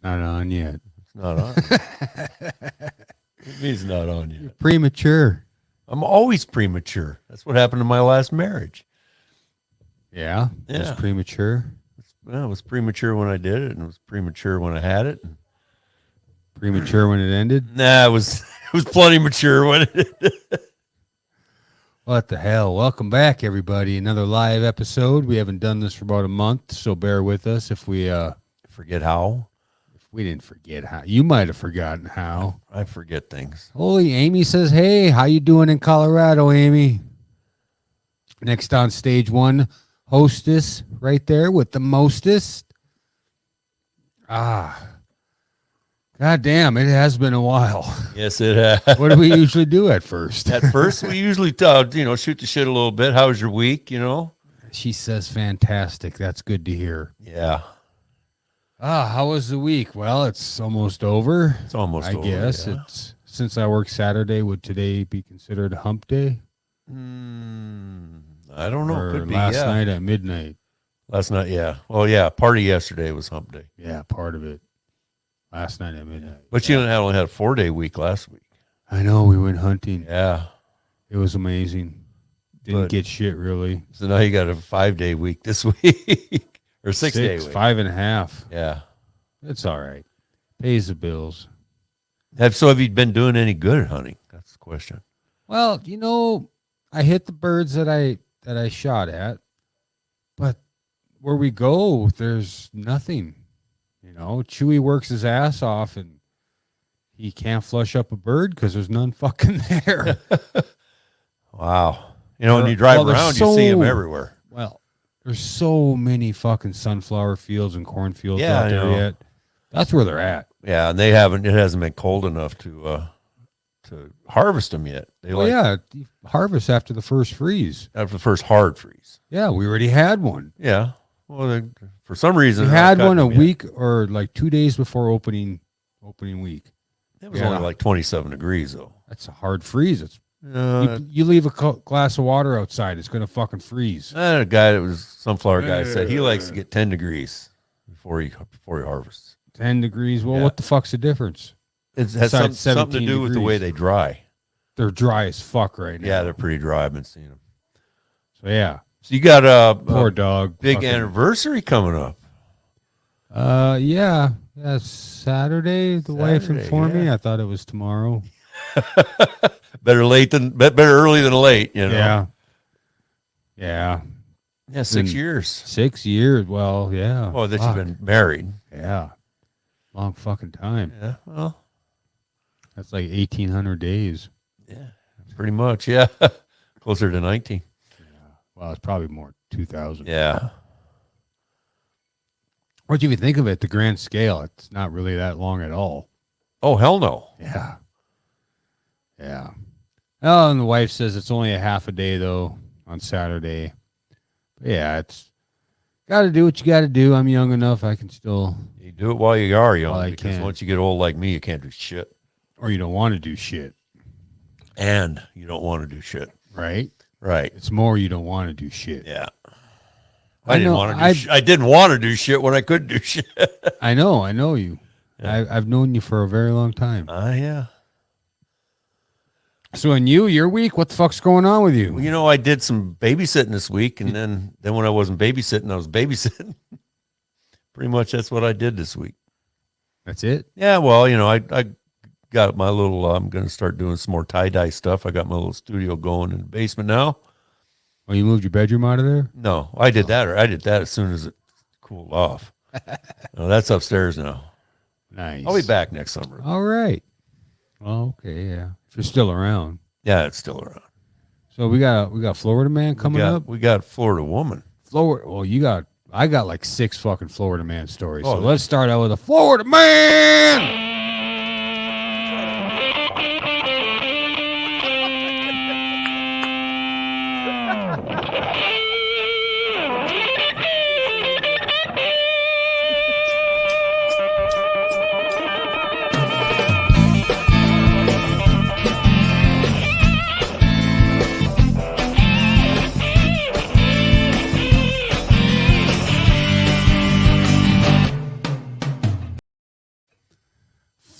not on yet. It's not on. It means not on yet. You're premature. I'm always premature. That's what happened to my last marriage. Yeah? Yeah. It's premature. Well, it was premature when I did it, and it was premature when I had it. Premature when it ended? Nah, it was plenty mature when it. What the hell? Welcome back, everybody. Another live episode. We haven't done this for about a month, so bear with us if we Forget how. if we didn't forget how. You might have forgotten how. I forget things. Holy, Amy says, hey, how you doing in Colorado, Amy? Next on stage one, hostess right there with the mostest. God damn, it has been a while. Yes, it has. What do we usually do at first? At first, we usually, shoot the shit a little bit. How was your week, She says fantastic. That's good to hear. Yeah. How was the week? Well, it's almost over. It's almost over. I guess yeah. it's since I work Saturday, would today be considered hump day? I don't know. Or Could be, last yeah. night at midnight. Last night, yeah. Well, yeah, party yesterday was hump day. Yeah, part of it. Last night at midnight. But you only had a 4-day week last week. I know, we went hunting. Yeah. It was amazing. Didn't But- get shit really. So now you got a 5-day week this week. Or 6-day week. 5.5. Yeah. It's all right. Pays the bills. Have you been doing any good at hunting? That's the question. Well, I hit the birds that I shot at, but where we go, there's nothing. Chewy works his ass off, and he can't flush up a bird because there's none fucking there. Wow. When you drive around, you see them everywhere. Well, there's so many fucking sunflower fields and cornfields Yeah, out I there know. yet. That's where they're at. Yeah, and it hasn't been cold enough to harvest them yet. You harvest after the first freeze. After the first hard freeze. Yeah, we already had one. Yeah. Well, for some reason. We they're not had one cutting a them yet. week or like 2 days before opening week. It was Yeah. only like 27 degrees, though. That's a hard freeze. It's you leave a glass of water outside, it's gonna fucking freeze. A guy that was sunflower guy said he likes to get 10 degrees before he harvests. 10 degrees. Well, Yeah. what the fuck's the difference? It has Besides something to 17 do with the way degrees. they dry. They're dry as fuck right now. Yeah, they're pretty dry. I've been seeing them. So yeah, So you got a poor dog. big fucking- anniversary coming up. Yeah, Saturday. The wife Saturday, informed me. yeah. I thought it was tomorrow. Better early than late, Yeah. Yeah, 6 Been- years. 6 years. Well, yeah. Oh, that Fuck. you've been married. Yeah. Long fucking time. Yeah, well, That's like 1,800 days. yeah, pretty much. Yeah, closer to 19. Well, it's probably more 2,000. Yeah. What do you even think of it? The grand scale, it's not really that long at all. Oh, hell no. Yeah. Yeah. Oh, and the wife says it's only a half a day, though, on Saturday. But yeah, it's got to do what you got to do. I'm young enough. I can still, You do it while you are young, While I because can. once you get old like me, you can't do shit. or you don't want to do shit, And you don't want to do shit. right? Right. It's more you don't want to do shit. Yeah. I I didn't know, want to I didn't want to do shit when I could do shit. I know you. Yeah. I've known you for a very long time. Yeah. So, in your week, what the fuck's going on with you? Well, I did some babysitting this week, and then when I wasn't babysitting, I was babysitting. Pretty much that's what I did this week. That's it? Yeah, well, I got my little, I'm going to start doing some more tie-dye stuff. I got my little studio going in the basement now. Oh, you moved your bedroom out of there? No, I did that as soon as it cooled off. No, that's upstairs now. Nice. I'll be back next summer. All right. Oh, okay, yeah. If you're still around. Yeah, it's still around. So we got Florida Man coming up. We got Florida woman. Florida. Well, I got like 6 fucking Florida Man stories. Oh, So let's start out with a Florida Man.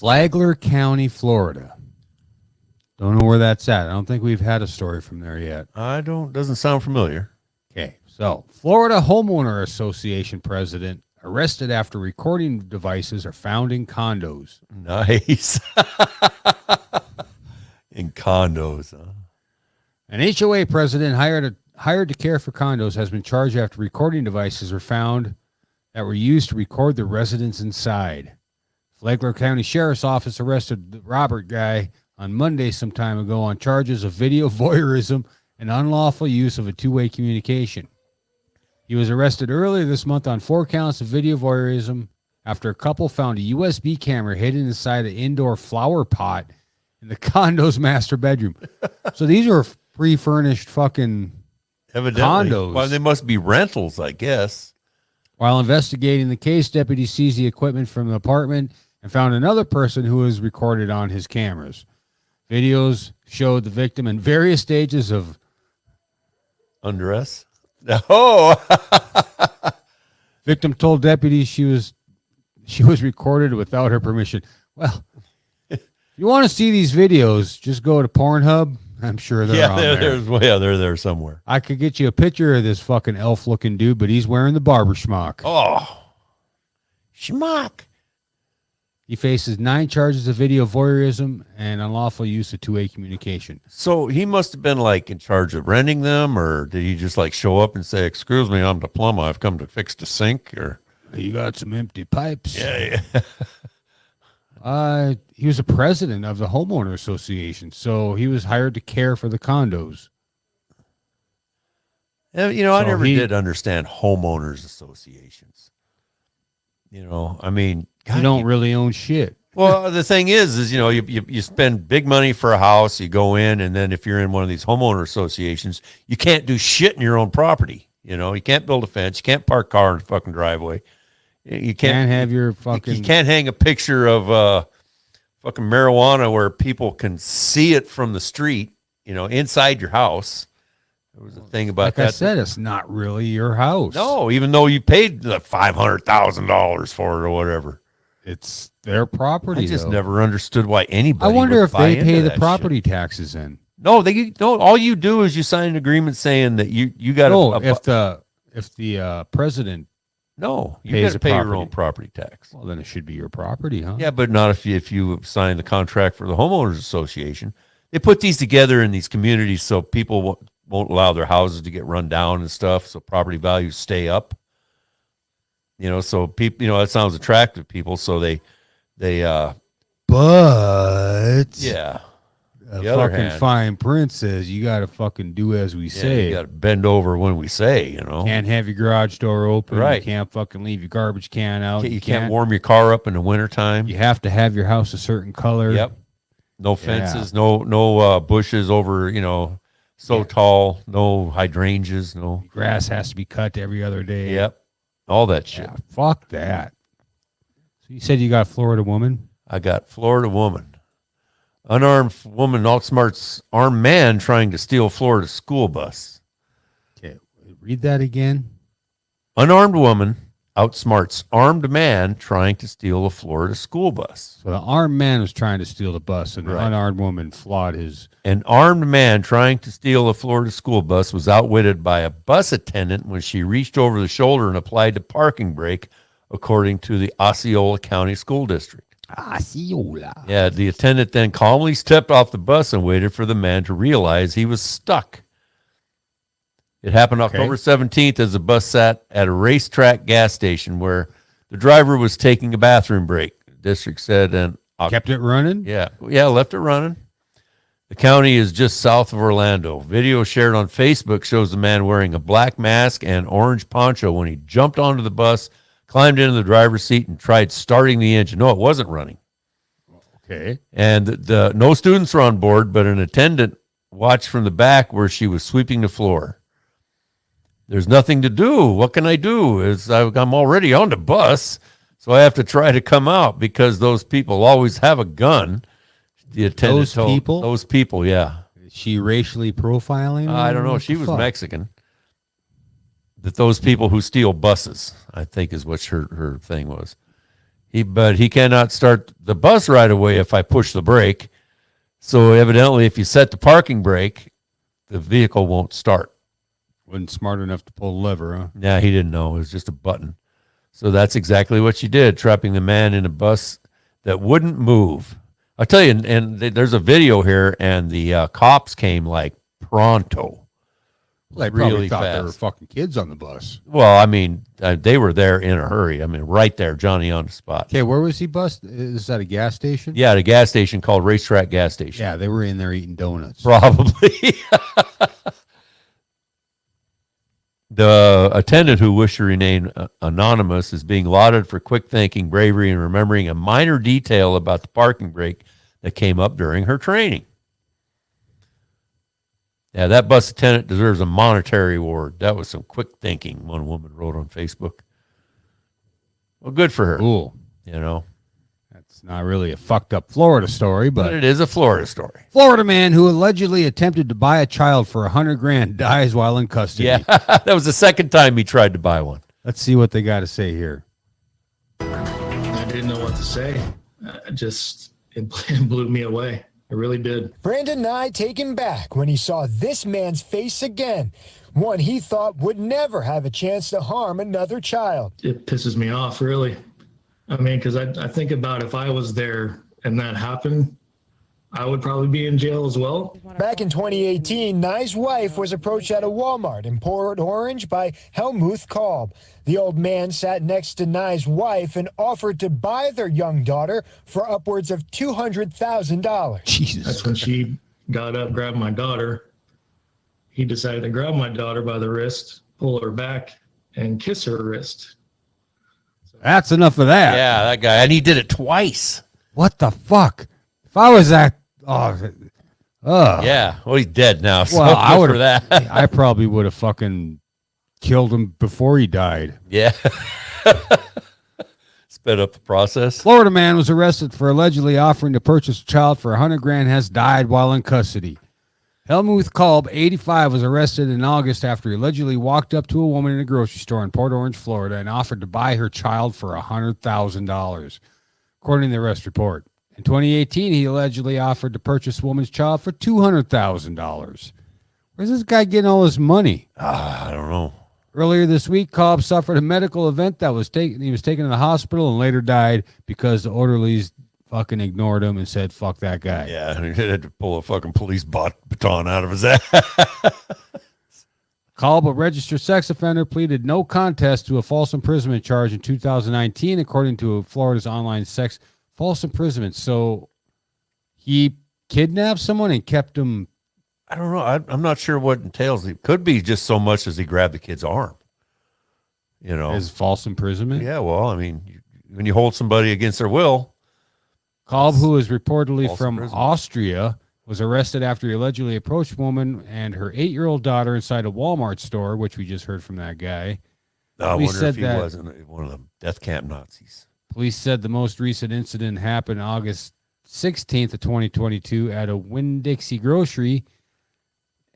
Flagler County, Florida. Don't know where that's at. I don't think we've had a story from there yet. Doesn't sound familiar. Okay, so Florida Homeowner Association president arrested after recording devices are found in condos. Nice. In condos, huh? An HOA president hired to care for condos has been charged after recording devices were found that were used to record the residents inside. Flagler County Sheriff's Office arrested the Robert guy on Monday some time ago on charges of video voyeurism and unlawful use of a two-way communication. He was arrested earlier this month on 4 counts of video voyeurism after a couple found a USB camera hidden inside an indoor flower pot in the condo's master bedroom. So these are pre-furnished fucking Evidently. condos. Well, they must be rentals, I guess. While investigating the case, deputies seized the equipment from the apartment and found another person who was recorded on his cameras. Videos showed the victim in various stages of Undress? Oh, victim told deputies she was recorded without her permission. Well, if you want to see these videos, just go to Pornhub. I'm sure they're on there. They're there somewhere. I could get you a picture of this fucking elf-looking dude, but he's wearing the barber schmuck. Oh, schmuck. He faces 9 charges of video voyeurism and unlawful use of two-way communication. So he must have been like in charge of renting them, or did he just like show up and say, "Excuse me, I'm the plumber. I've come to fix the sink"? Or You got some empty pipes. yeah. He was a president of the homeowner association, so he was hired to care for the condos. You know, I So never he- did understand homeowners associations. You know, I mean, God, You don't really own shit. well, the thing is, you know, you spend big money for a house, you go in, and then if you're in one of these homeowner associations, you can't do shit in your own property. You know, you can't build a fence, you can't park a car in the fucking driveway. You Can't have your fucking. You can't hang a picture of fucking marijuana where people can see it from the street, you know, inside your house. There was a thing about Like that. I said, it's not really your house. No, even though you paid the $500,000 for it or whatever. It's their property. I just though. never understood why anybody. I wonder would if buy they into pay the that property shit. taxes in. No, no. All you do is you sign an agreement saying that you got No, to. if the president, No, you pays got to the pay your property. own property tax. well, then it should be your property, huh? Yeah, but not if you sign the contract for the homeowners association. They put these together in these communities so people won't allow their houses to get run down and stuff, so property values stay up. You know, so people, you know, that sounds attractive to people, so they But yeah. a The other fucking hand- fine print says you got to fucking do as we Yeah, say. you got to bend over when we say, you know. Can't have your garage door open. Right. You can't fucking leave your garbage can out. You can't warm your car up in the wintertime. You have to have your house a certain color. Yep. No fences, no bushes over, you know, so tall, no hydrangeas, no. Grass has to be cut every other day. Yep. All that shit. Yeah, fuck that. So you said you got Florida woman? I got Florida woman. Unarmed woman outsmarts armed man trying to steal Florida school bus. Okay. Read that again. Unarmed woman outsmarts armed man trying to steal a Florida school bus. So the armed man was trying to steal the bus, and the Right. unarmed woman flawed his. An armed man trying to steal a Florida school bus was outwitted by a bus attendant when she reached over the shoulder and applied the parking brake, according to the Osceola County School District. Osceola. Yeah, the attendant then calmly stepped off the bus and waited for the man to realize he was stuck. It happened October 17th as the bus sat at a racetrack gas station where the driver was taking a bathroom break, the district said. And Kept it running? yeah, left it running. The county is just south of Orlando. Video shared on Facebook shows the man wearing a black mask and orange poncho when he jumped onto the bus, climbed into the driver's seat, and tried starting the engine. No, it wasn't running. Okay. And the no students were on board, but an attendant watched from the back where she was sweeping the floor. There's nothing to do. What can I do? I'm already on the bus, so I have to try to come out because those people always have a gun. The attendant Those told people? those people, yeah. Is she racially profiling? I don't know. What She the was fuck? Mexican. That those people who steal buses, I think, is what her thing was. But he cannot start the bus right away if I push the brake. So evidently, if you set the parking brake, the vehicle won't start. Wasn't smart enough to pull the lever, huh? Yeah, he didn't know. It was just a button. So that's exactly what she did, trapping the man in a bus that wouldn't move. I'll tell you, and there's a video here, and the cops came like pronto. They really probably thought fast. there were fucking kids on the bus. Well, I mean, they were there in a hurry. I mean, right there, Johnny on the spot. Okay, where was he bust? Is that a gas station? Yeah, at a gas station called Racetrack Gas Station. Yeah, they were in there eating donuts. Probably. The attendant, who wished to remain anonymous, is being lauded for quick thinking, bravery, and remembering a minor detail about the parking brake that came up during her training. Yeah, that bus attendant deserves a monetary award. That was some quick thinking, one woman wrote on Facebook. Well, good for her. Cool. You know, That's not really a fucked up Florida story, but but it is a Florida story. Florida man who allegedly attempted to buy a child for $100,000 dies while in custody. Yeah, that was the second time he tried to buy one. Let's see what they got to say here. I didn't know what to say. It blew me away. It really did. Brandon Nye taken back when he saw this man's face again, one he thought would never have a chance to harm another child. It pisses me off, really. I mean, because I think about if I was there and that happened, I would probably be in jail as well. Back in 2018, Nye's wife was approached at a Walmart in Port Orange by Helmuth Kolb. The old man sat next to Nye's wife and offered to buy their young daughter for upwards of $200,000. Jesus. That's when she got up, grabbed my daughter. He decided to grab my daughter by the wrist, pull her back, and kiss her wrist. That's enough of that. Yeah, that guy. And he did it twice. What the fuck? If I was that, Yeah. Well, he's dead now. So well, I good would for that. I probably would have fucking killed him before he died. Yeah. Sped up the process. Florida man was arrested for allegedly offering to purchase a child for $100,000 has died while in custody. Helmuth Kolb, 85, was arrested in August after he allegedly walked up to a woman in a grocery store in Port Orange, Florida, and offered to buy her child for $100,000, according to the arrest report. In 2018, he allegedly offered to purchase a woman's child for $200,000. Where's this guy getting all this money? I don't know. Earlier this week, Kolb suffered a medical event that was taken. He was taken to the hospital and later died because the orderlies fucking ignored him and said, "Fuck that guy." Yeah, he had to pull a fucking police baton out of his ass. Kolb, a registered sex offender, pleaded no contest to a false imprisonment charge in 2019, according to Florida's online sex false imprisonment. So he kidnapped someone and kept him. I don't know. I'm not sure what entails. It could be just so much as he grabbed the kid's arm. You know, As false imprisonment. yeah. Well, I mean, when you hold somebody against their will, Kolb, who is reportedly false from imprisonment. Austria, was arrested after he allegedly approached a woman and her 8-year-old daughter inside a Walmart store, which we just heard from that guy. I We wonder said if he that- wasn't one of them death camp Nazis. Police said the most recent incident happened August 16th of 2022 at a Winn-Dixie grocery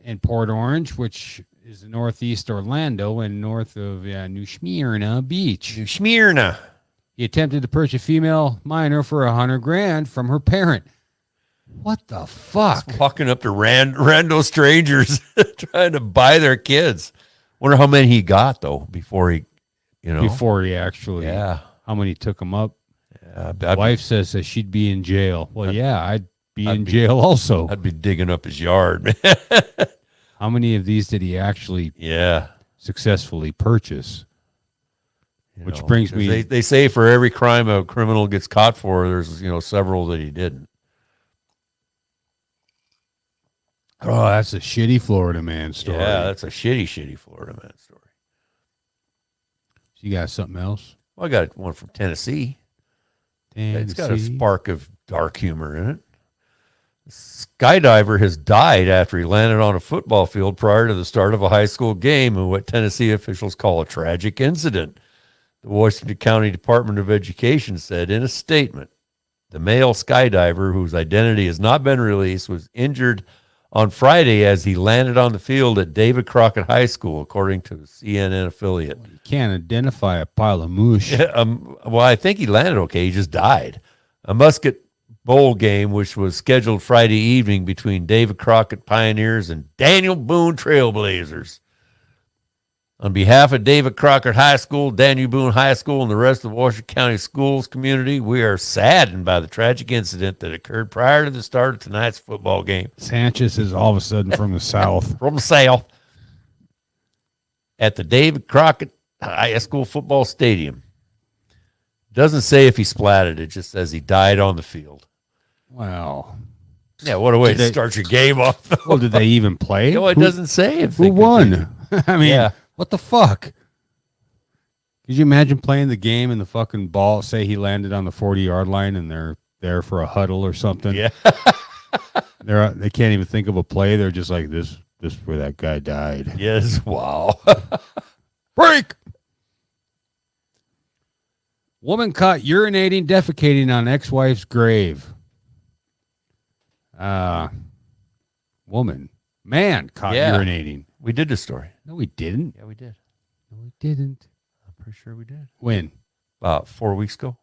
in Port Orange, which is northeast Orlando and north of New Smyrna Beach. Smyrna. He attempted to purchase a female minor for $100,000 from her parent. What the fuck? Walking up to rando strangers trying to buy their kids. Wonder how many he got though before he, Before he actually, Yeah. how many took him up? I'd, Wife says that she'd be in jail. Well, yeah, I'd be I'd in be- jail also. I'd be digging up his yard, man. How many of these did he actually Yeah. successfully purchase? You Which know, brings 'cause me- They say for every crime a criminal gets caught for, there's several that he didn't. Oh, that's a shitty Florida man story. Yeah, that's a shitty Florida man story. You got something else? Well, I got one from Tennessee. It's got a Tennessee? spark of dark humor in it. A skydiver has died after he landed on a football field prior to the start of a high school game in what Tennessee officials call a tragic incident. The Washington County Department of Education said in a statement, the male skydiver, whose identity has not been released, was injured on Friday as he landed on the field at David Crockett High School, according to the CNN affiliate. You can't identify a pile of moosh. Well, I think he landed okay. He just died. A Musket Bowl game, which was scheduled Friday evening between David Crockett Pioneers and Daniel Boone Trailblazers. On behalf of David Crockett High School, Daniel Boone High School, and the rest of the Washington County schools community, we are saddened by the tragic incident that occurred prior to the start of tonight's football game. Sanchez is all of a sudden from the south. From the south at the David Crockett High School football stadium. Doesn't say if he splatted, it just says he died on the field. Wow. Yeah, what a way to they- start your game off. Well, did they even play? No, it doesn't say if Who they won? I mean, Yeah. what the fuck? Could you imagine playing the game and the fucking ball, say he landed on the 40-yard line and they're there for a huddle or something? Yeah. They can't even think of a play. They're just like, this is where that guy died. Yes. Wow. Break! Woman caught urinating, defecating on ex-wife's grave. Man caught Yeah. urinating. We did the story. No, we didn't. Yeah, we did. No, we didn't. I'm pretty sure we did. When? About 4 weeks ago.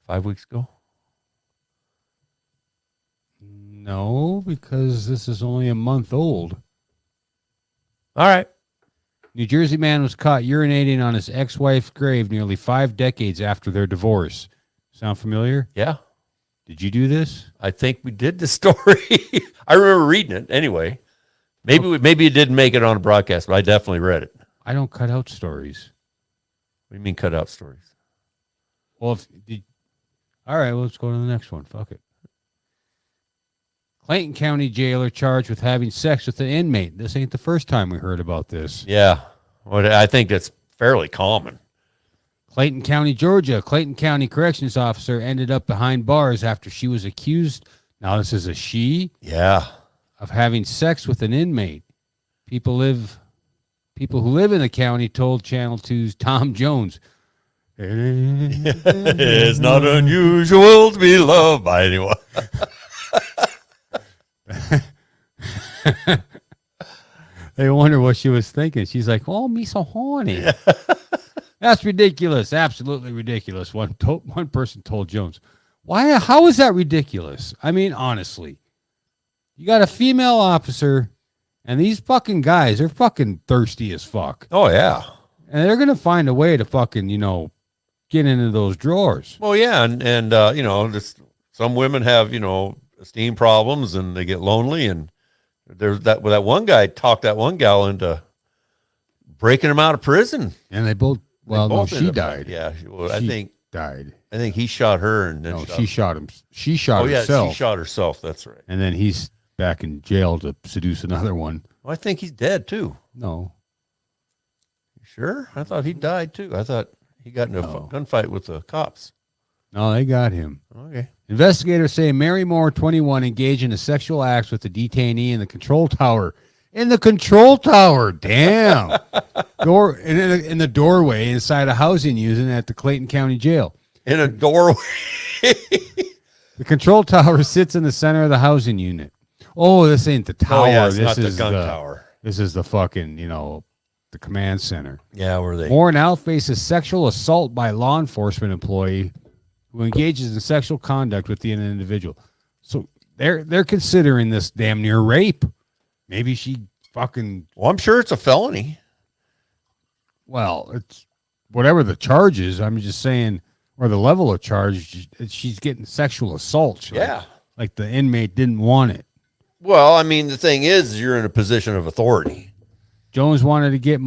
5 weeks ago. No, because this is only a month old. All right. New Jersey man was caught urinating on his ex-wife's grave nearly 5 decades after their divorce. Sound familiar? Yeah. Did you do this? I think we did the story. I remember reading it anyway. Maybe it didn't make it on a broadcast, but I definitely read it. I don't cut out stories. What do you mean cut out stories? Well, all right, well, let's go to the next one. Fuck it. Clayton County jailer charged with having sex with an inmate. This ain't the first time we heard about this. Yeah. Well, I think that's fairly common. Clayton County, Georgia. Clayton County corrections officer ended up behind bars after she was accused. Now this is a she. Yeah. Of having sex with an inmate. People who live in the county told Channel 2's Tom Jones. It's not unusual to be loved by anyone. They wonder what she was thinking. She's like, "Oh, me so horny." That's ridiculous. Absolutely ridiculous. One person told Jones, "Why? How is that ridiculous?" I mean, honestly, you got a female officer, and these fucking guys, they're fucking thirsty as fuck, Oh, yeah. and they're gonna find a way to fucking, get into those drawers. Well, yeah. And some women have, esteem problems and they get lonely. And there's that one guy talked that one gal into breaking him out of prison. And they both. Well, no, Both she ended up- died. Yeah. Well, She died. I think he shot her and then No, she shot him. She shot Oh, yeah. herself. She shot herself. That's right. And then he's back in jail to seduce another one. Well, I think he's dead too. No. You sure? I thought he died too. I thought he got into a gunfight with the cops. No, they got him. Okay. Investigators say Mary Moore, 21, engaged in a sexual acts with the detainee in the control tower. In the control tower. Damn. In the doorway inside a housing unit at the Clayton County Jail. In a doorway. The control tower sits in the center of the housing unit. Oh, this ain't the tower. Oh, yeah, it's this not the is gun tower. This is the fucking, the command center. Yeah, where they. Moore now faces sexual assault by a law enforcement employee who engages in sexual conduct with the individual. So they're considering this damn near rape. Maybe she fucking. Well, I'm sure it's a felony. Well, it's whatever the charge is. I'm just saying, or the level of charge. She's getting sexual assault. Yeah. like the inmate didn't want it. Well, I mean, the thing is, you're in a position of authority. Jones wanted to get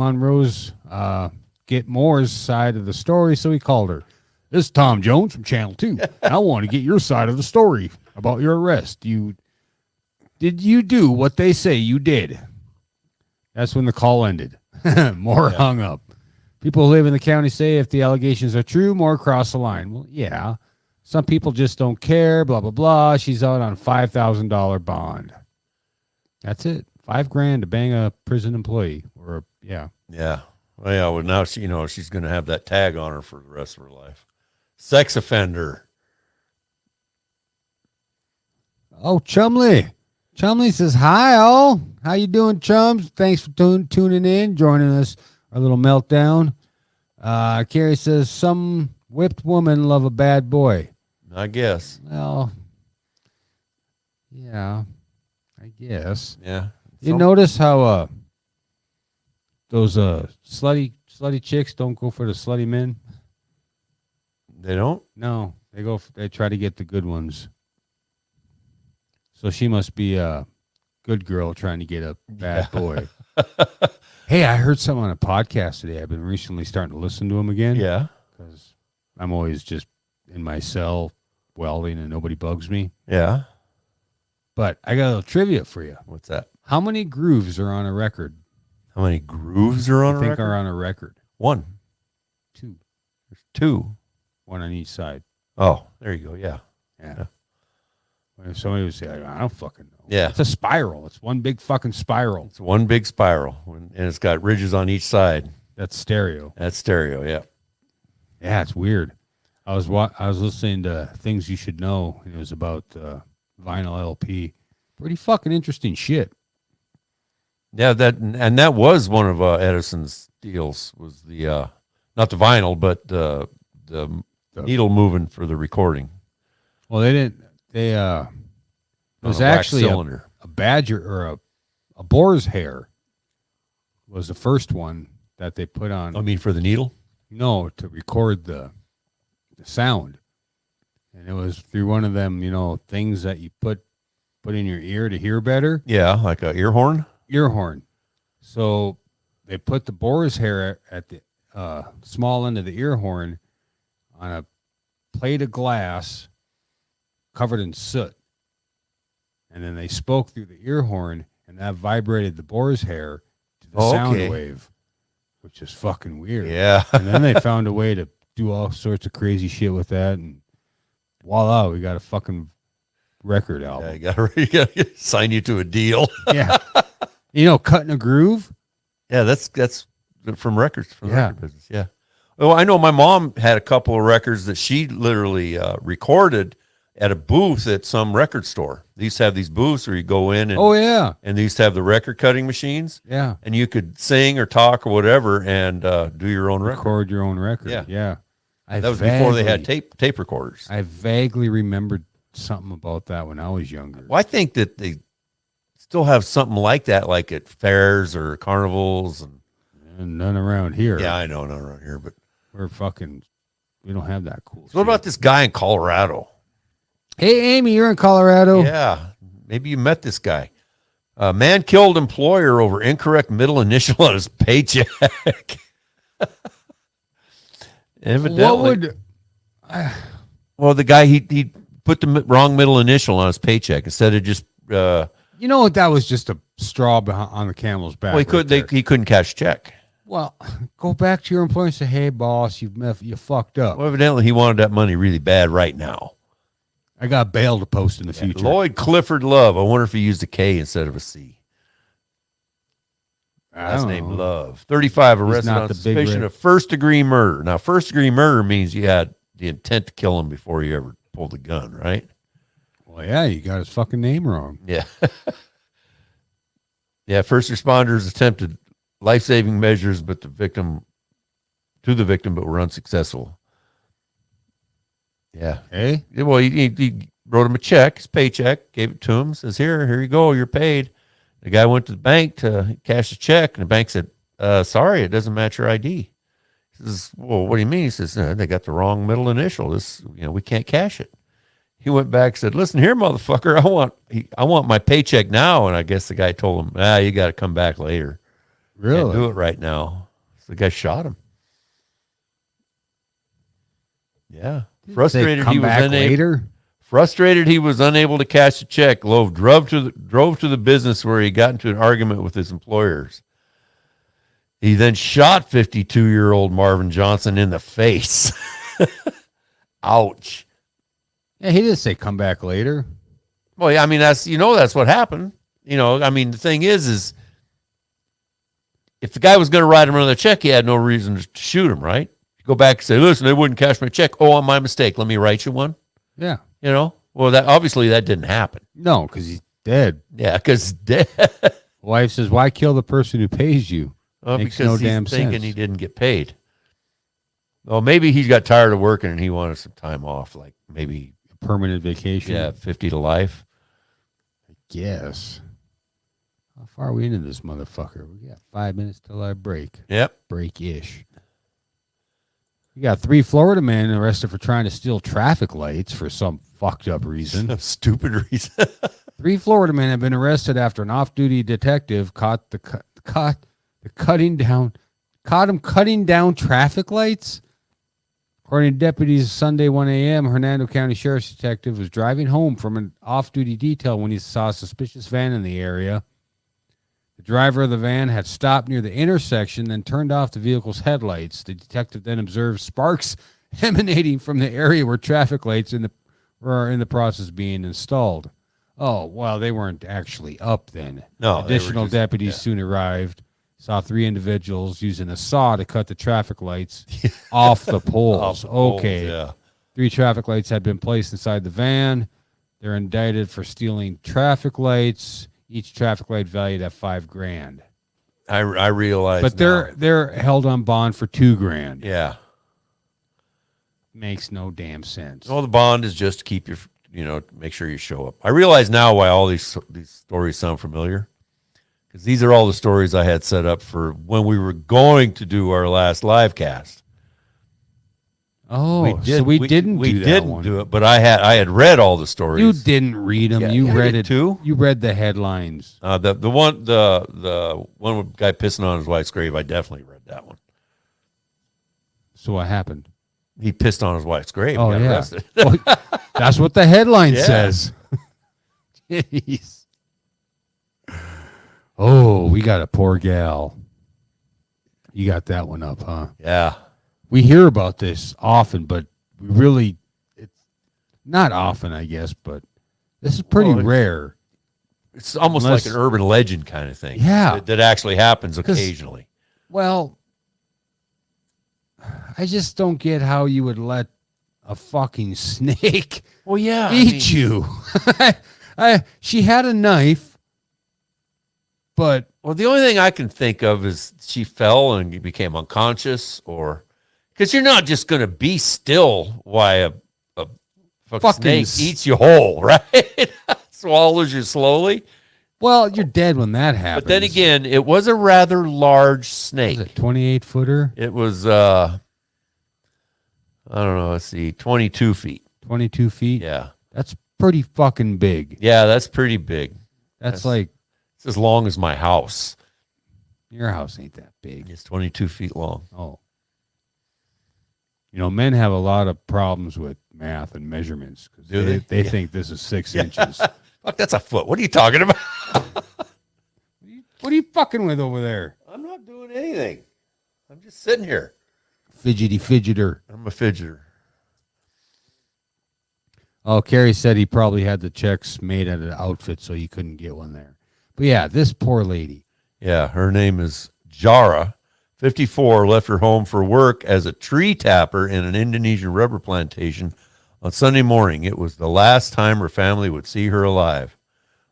get Moore's side of the story, so he called her. This is Tom Jones from Channel 2. I want to get your side of the story about your arrest. Did you do what they say you did? That's when the call ended. Moore hung up. People who live in the county say if the allegations are true, Moore crossed the line. Well, yeah. Some people just don't care, blah, blah, blah. She's out on a $5,000 bond. That's it. $5,000 to bang a prison employee. Yeah. Well, yeah. Well, now she's going to have that tag on her for the rest of her life. Sex offender. Oh, Chumley Chumley says, hi, all. How you doing, chums? Thanks for tuning in, joining us, our little meltdown. Carrie says, some whipped woman love a bad boy. I guess. Well, yeah, I guess. Yeah. You notice how those slutty chicks don't go for the slutty men? They don't? No, they try to get the good ones. So she must be a good girl trying to get a bad boy. Hey, I heard something on a podcast today. I've been recently starting to listen to them again. Yeah. Because I'm always just in my cell welding and nobody bugs me. Yeah. But I got a little trivia for you. What's that? How many grooves are on a record? How many grooves are on a I think record? are on a record. 1. 2. There's 2. 1 on each side. Oh, there you go. Yeah. Yeah. If somebody would say, I don't fucking know. Yeah. It's a spiral. It's one big fucking spiral. It's one big spiral, and it's got ridges on each side. That's stereo. That's stereo, yeah. Yeah, it's weird. I was listening to Things You Should Know, and it was about vinyl LP. Pretty fucking interesting shit. Yeah, that was one of Edison's deals, was the not the vinyl, but the needle moving for the recording. Well, they didn't. It was On a wax actually cylinder. a badger or a boar's hair was the first one that they put on. I mean, for the needle? No, to record the sound, and it was through one of them, things that you put in your ear to hear better. Yeah, like a ear horn. Ear horn. So they put the boar's hair at the small end of the ear horn on a plate of glass covered in soot. And then they spoke through the ear horn, and that vibrated the boar's hair to the sound wave, which is fucking weird. Yeah. And then they found a way to do all sorts of crazy shit with that, and voila, we got a fucking record album. Yeah, you gotta sign you to a deal. Yeah. Cutting a groove. Yeah, that's from records, from the Yeah. record business. Yeah. Well, I know my mom had a couple of records that she literally recorded at a booth at some record store. They used to have these booths where you go in and Oh, yeah. and they used to have the record cutting machines, Yeah. and you could sing or talk or whatever and do your own record. Record your own record. Yeah. Yeah. That was before they had tape recorders. I vaguely remembered something about that when I was younger. Well, I think that they still have something like that, like at fairs or carnivals. And none around here. Yeah, I know, not around here, but We don't have that cool. so what about this guy in Colorado? Hey, Amy, you're in Colorado. Yeah, maybe you met this guy. Man killed employer over incorrect middle initial on his paycheck. Evidently, well, the guy he put the wrong middle initial on his paycheck instead of just. You know what? That was just a straw on the camel's back. Well, he couldn't cash a check. Well, go back to your employer and say, "Hey, boss, you fucked up. Well, evidently he wanted that money really bad right now. I got bail to post in the future." Lloyd Clifford Love. I wonder if he used a K instead of a C. Last name Love. 35, arrested not on the big suspicion red- of first-degree murder. Now, first-degree murder means you had the intent to kill him before you ever pulled the gun, right? Well, yeah, you got his fucking name wrong. Yeah. Yeah, first responders attempted life-saving measures, but the victim but were unsuccessful. Yeah. Hey, Well, he wrote him a check, his paycheck, gave it to him, says, here you go, you're paid. The guy went to the bank to cash a check, and the bank said, sorry, it doesn't match your ID. He says, well, what do you mean? He says, they got the wrong middle initial. We can't cash it. He went back and said, listen here, motherfucker, I want my paycheck now. And I guess the guy told him, you got to come back later. really? Can't do it right now. So the guy shot him. Yeah. Frustrated Say, he come was back unable. later. Frustrated he was unable to cash a check, Love drove to the business where he got into an argument with his employers. He then shot 52-year-old Marvin Johnson in the face. Ouch. Yeah, he didn't say come back later. Well, I mean, that's what happened. I mean, the thing is if the guy was going to write him another check, he had no reason to shoot him, right? You go back and say, listen, they wouldn't cash my check. Oh, my mistake. Let me write you one. Yeah. Well, that obviously that didn't happen. No, because dead. Yeah, because dead. Wife says, why kill the person who pays you? Makes because no he's damn thinking sense. he didn't get paid. Well, maybe he got tired of working and he wanted some time off, like maybe Permanent vacation. 50 to life. Guess. How far are we into this motherfucker? We got 5 minutes till our break. Yep. Break-ish. You got 3 Florida men arrested for trying to steal traffic lights for some fucked up reason. Some stupid reason. 3 Florida men have been arrested after an off-duty detective caught him cutting down traffic lights. According to deputies, Sunday 1 a.m., Hernando County Sheriff's Detective was driving home from an off-duty detail when he saw a suspicious van in the area. The driver of the van had stopped near the intersection, then turned off the vehicle's headlights. The detective then observed sparks emanating from the area where traffic lights were in the process of being installed. Oh, well, they weren't actually up then. No, they were Additional just- deputies soon arrived. Saw 3 individuals using a saw to cut the traffic lights off the poles. Off the poles, Okay. yeah. 3 traffic lights had been placed inside the van. They're indicted for stealing traffic lights. Each traffic light valued at $5,000. I realize. But now. they're held on bond for $2,000. Yeah. Makes no damn sense. Well, the bond is just to keep your, make sure you show up. I realize now why all these stories sound familiar. Because these are all the stories I had set up for when we were going to do our last live cast. Oh, we didn't we do that didn't one. do it, but I had read all the stories. You didn't read them. Yeah, you I read did it too. You read the headlines. The one with guy pissing on his wife's grave. I definitely read that one. So what happened? He pissed on his wife's grave. Oh, and got yeah. arrested. Well, that's what the headline Yeah. says. Jeez. Oh, we got a poor gal. You got that one up, huh? Yeah. We hear about this often, but we really, it's not often, I guess, but this is pretty Well, rare. It's almost Unless- like an urban legend kind of thing. Yeah. That actually happens occasionally. Well, I just don't get how you would let a fucking snake Well, yeah. eat you. She had a knife, but Well, the only thing I can think of is she fell and became unconscious, or because you're not just going to be still while a Fucking snake eats you whole, right? Swallows you slowly. well, you're dead when that happens. But then again, it was a rather large snake. was it 28-footer, It was, I don't know. Let's see, 22 feet. 22 feet. Yeah, That's pretty fucking big. yeah, that's pretty big. That's like It's as long as my house. your house ain't that big. It's 22 feet long. Oh. Men have a lot of problems with math and measurements because Do they? they Yeah. think this is 6 inches. Fuck, that's a foot. What are you talking about? What are you fucking with over there? I'm not doing anything. I'm just sitting here. Fidgety fidgeter. I'm a fidgeter. Oh, Kerry said he probably had the checks made at an outfit, so you couldn't get one there. But yeah, this poor lady. Yeah, her name is Jara. 54, left her home for work as a tree tapper in an Indonesian rubber plantation on Sunday morning. It was the last time her family would see her alive.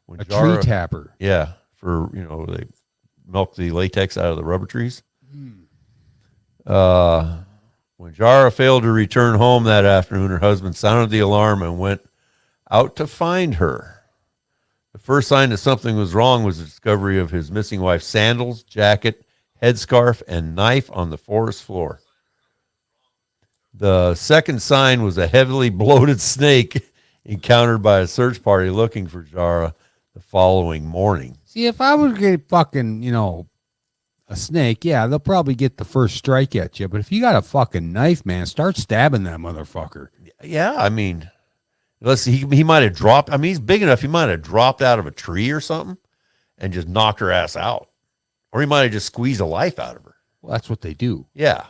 When A tree tapper. Yeah, for, they milk the latex out of the rubber trees. When Jara failed to return home that afternoon, her husband sounded the alarm and went out to find her. The first sign that something was wrong was the discovery of his missing wife's sandals, jacket, headscarf, and knife on the forest floor. The second sign was a heavily bloated snake encountered by a search party looking for Jara the following morning. See, if I was going to fucking, a snake, yeah, they'll probably get the first strike at you. But if you got a fucking knife, man, start stabbing that motherfucker. Yeah, I mean, let's see, he might have dropped. I mean, he's big enough. He might have dropped out of a tree or something and just knocked her ass out. Or he might have just squeezed the life out of her. Well, that's what they do. Yeah,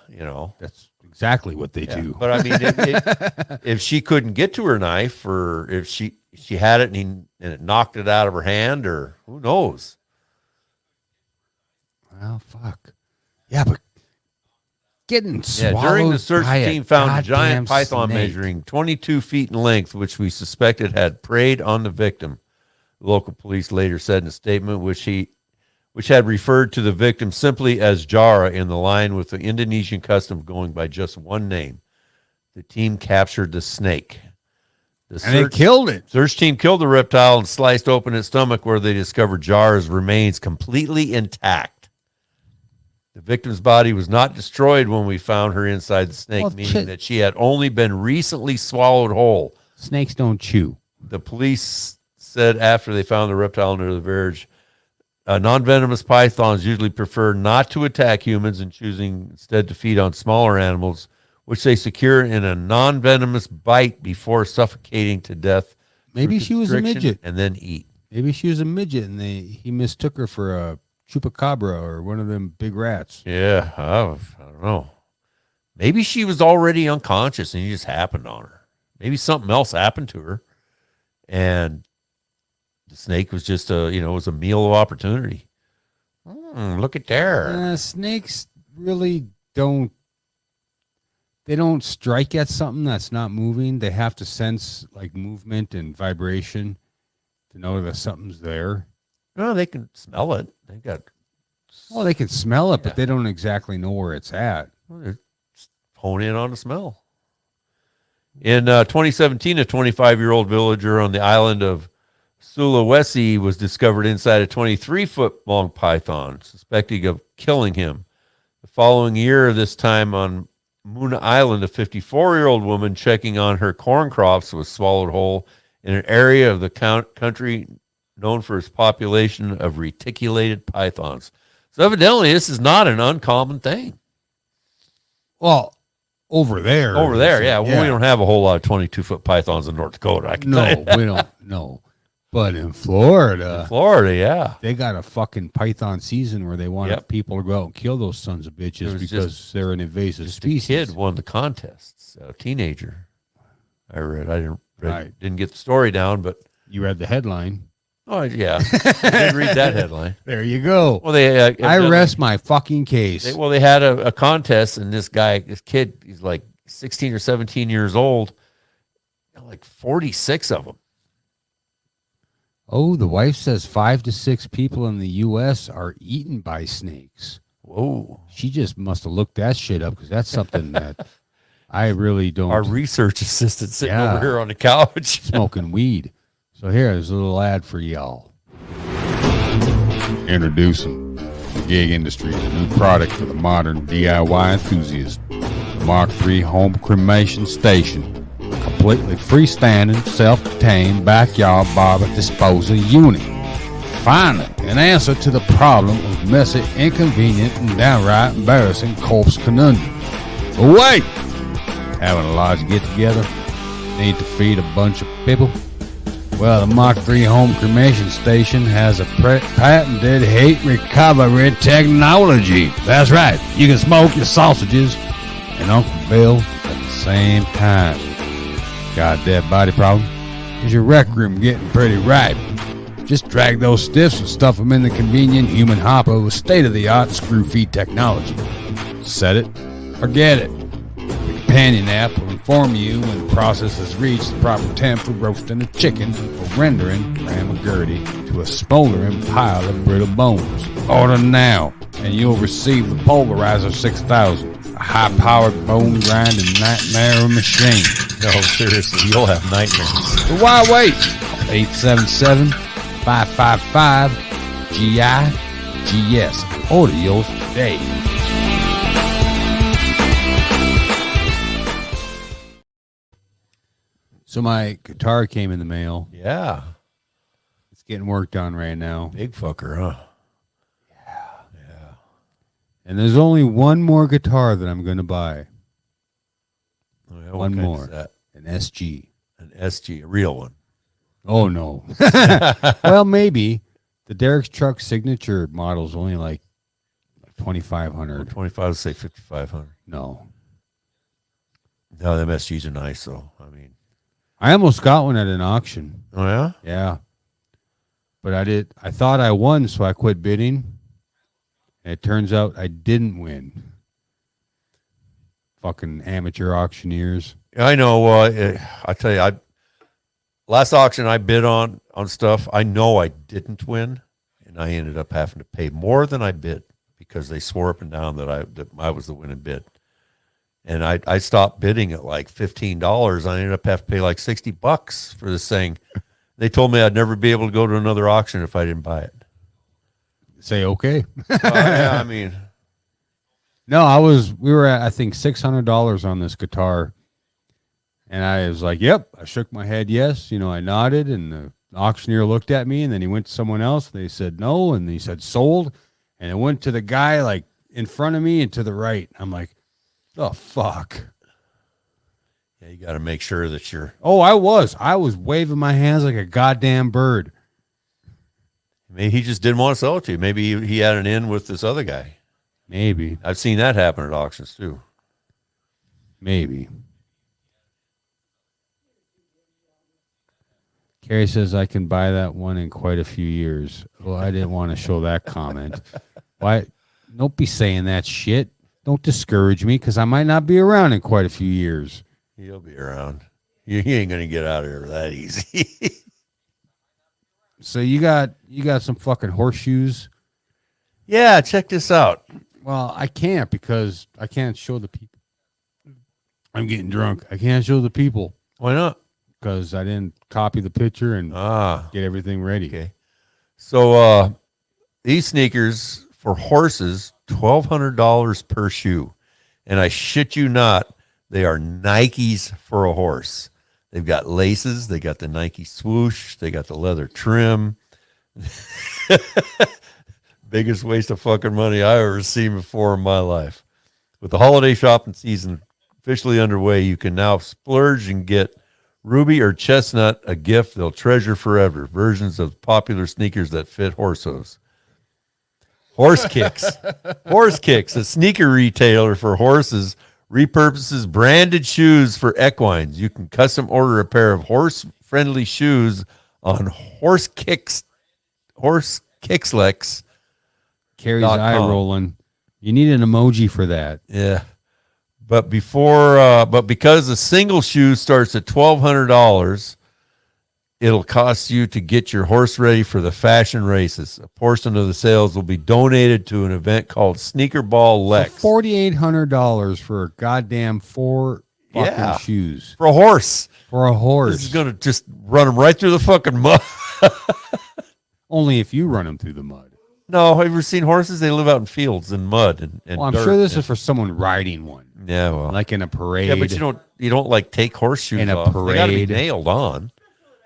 That's exactly what they Yeah. do. But I mean, if she couldn't get to her knife, or if she had it and it knocked it out of her hand, or who knows? Well, fuck. Yeah, but getting Yeah, swallowed during the search, by the team found a goddamn giant python snake. measuring 22 feet in length, which we suspected had preyed on the victim. The local police later said in a statement, which had referred to the victim simply as Jara, in the line with the Indonesian custom of going by just one name. The team captured the snake. The And they killed it. search team killed the reptile and sliced open its stomach, where they discovered Jara's remains completely intact. The victim's body was not destroyed when we found her inside the snake, Well, meaning that she had only been recently swallowed whole. Snakes don't chew. The police said after they found the reptile under the verge, non-venomous pythons usually prefer not to attack humans and choosing instead to feed on smaller animals, which they secure in a non-venomous bite before suffocating to death. Maybe through she was a constriction midget. and then eat. Maybe she was a midget, and he mistook her for a chupacabra or one of them big rats. Yeah, I don't know. Maybe she was already unconscious and he just happened on her. Maybe something else happened to her, and the snake was just was a meal of opportunity. Look at there. Snakes really don't. They don't strike at something that's not moving. They have to sense like movement and vibration to know that something's there. No, they can smell it. They got. Well, they can smell it, Yeah. but they don't exactly know where it's at. Well, they're hone in on the smell. In 2017, a 25-year-old villager on the island of Sulawesi was discovered inside a 23-foot-long python, suspecting of killing him. The following year, this time on Muna Island, a 54-year-old woman checking on her corn crops was swallowed whole in an area of the country known for its population of reticulated pythons. So evidently, this is not an uncommon thing. Well, over there. Yeah. Well, we don't have a whole lot of 22-foot pythons in North Dakota. I can tell No, you. we don't. No. But in Florida, Florida, yeah. they got a fucking python season where they want Yep. people to go out and kill those sons of It bitches was because they're an invasive Just a species. kid won the contests, a teenager. I Right. didn't get the story down, but You read the headline. oh yeah, I did read that headline. There you go. Well, they I rest my fucking case. They had a contest, and this kid, he's like 16 or 17 years old, like 46 of them. Oh, the wife says 5 to 6 people in the U.S. are eaten by snakes. Whoa. She just must have looked that shit up because that's something that I really don't. Our research assistant sitting Yeah. over here on the couch. Smoking weed. So here's a little ad for y'all. Introducing the gig industry, a new product for the modern DIY enthusiast. The Mark III Home Cremation Station. A completely freestanding, self-contained backyard barber disposal unit. Finally, an answer to the problem of messy, inconvenient, and downright embarrassing corpse conundrum. But wait! Having a large get-together? Need to feed a bunch of people? Well, the Mark III Home Cremation Station has a patented heat recovery technology. That's right. You can smoke your sausages and Uncle Bill at the same time. Got a dead body problem? Is your rec room getting pretty ripe? Just drag those stiffs and stuff them in the convenient human hopper with state-of-the-art screw-feed technology. Set it, forget it. The companion app will inform you when the process has reached the proper temp for roasting a chicken or rendering Grandma Gertie to a smoldering pile of brittle bones. Order now, and you'll receive the Polarizer 6000, a high-powered bone-grinding nightmare machine. No, seriously, you'll have nightmares. But why wait? 877-555-GIGS. Order yours today. So my guitar came in the mail. Yeah. It's getting worked on right now. Big fucker, huh? And there's only one more guitar that I'm going to buy. Oh, yeah, what One kind more. is that? An SG. An SG, a real one. Oh, no. Well, maybe. The Derek's Truck Signature model is only like 2,500. 25, say 5,500. No. No, them SGs are nice, though. I mean, I almost got one at an auction. oh, yeah? Yeah. But I thought I won, so I quit bidding. And it turns out I didn't win. Fucking amateur auctioneers. I know. I tell you, last auction I bid on stuff, I know I didn't win, and I ended up having to pay more than I bid because they swore up and down that I was the winning bid. And I stopped bidding at like $15. I ended up having to pay like $60 for this thing. They told me I'd never be able to go to another auction if I didn't buy it. Say okay. Yeah, I mean, No, we were at, I think, $600 on this guitar. And I was like, yep. I shook my head, yes. You know, I nodded, and the auctioneer looked at me, and then he went to someone else. They said no, and he said sold. And it went to the guy like in front of me and to the right. I'm like, oh, fuck. yeah, you got to make sure that you're. Oh, I was waving my hands like a goddamn bird. Maybe he just didn't want to sell it to you. Maybe he had an in with this other guy. Maybe. I've seen that happen at auctions too. Maybe. Carrie says I can buy that one in quite a few years. Well, I didn't want to show that comment. Why? Don't be saying that shit. Don't discourage me because I might not be around in quite a few years. He'll be around. He ain't gonna get out of here that easy. So you got some fucking horseshoes. Yeah, check this out. Well, I can't because I can't show the people. I'm getting drunk. I can't show the people Why not? because I didn't copy the picture and Ah, get everything ready. okay. So these sneakers for horses, $1,200 per shoe. And I shit you not, they are Nikes for a horse. They've got laces, they got the Nike swoosh, they got the leather trim. Biggest waste of fucking money I ever seen before in my life. With the holiday shopping season officially underway, you can now splurge and get Ruby or Chestnut, a gift they'll treasure forever. Versions of popular sneakers that fit horse hooves. Horse Kicks. Horse Kicks, a sneaker retailer for horses, repurposes branded shoes for equines. You can custom order a pair of horse-friendly shoes on Horse Kickslex. Carrie's eye .com. rolling. You need an emoji for that. Yeah. But because a single shoe starts at $1,200, it'll cost you to get your horse ready for the fashion races. A portion of the sales will be donated to an event called Sneaker Ball Lex. So $4,800 for a goddamn 4 fucking Yeah. shoes For a horse. for a horse. This is going to just run them right through the fucking mud. Only if you run them through the mud. No, have you ever seen horses? They live out in fields and mud and Well, I'm dirt. sure this is for someone riding one, Yeah, well. like in a parade. Yeah, but you don't like take horseshoes In a off. They gotta be parade. nailed on.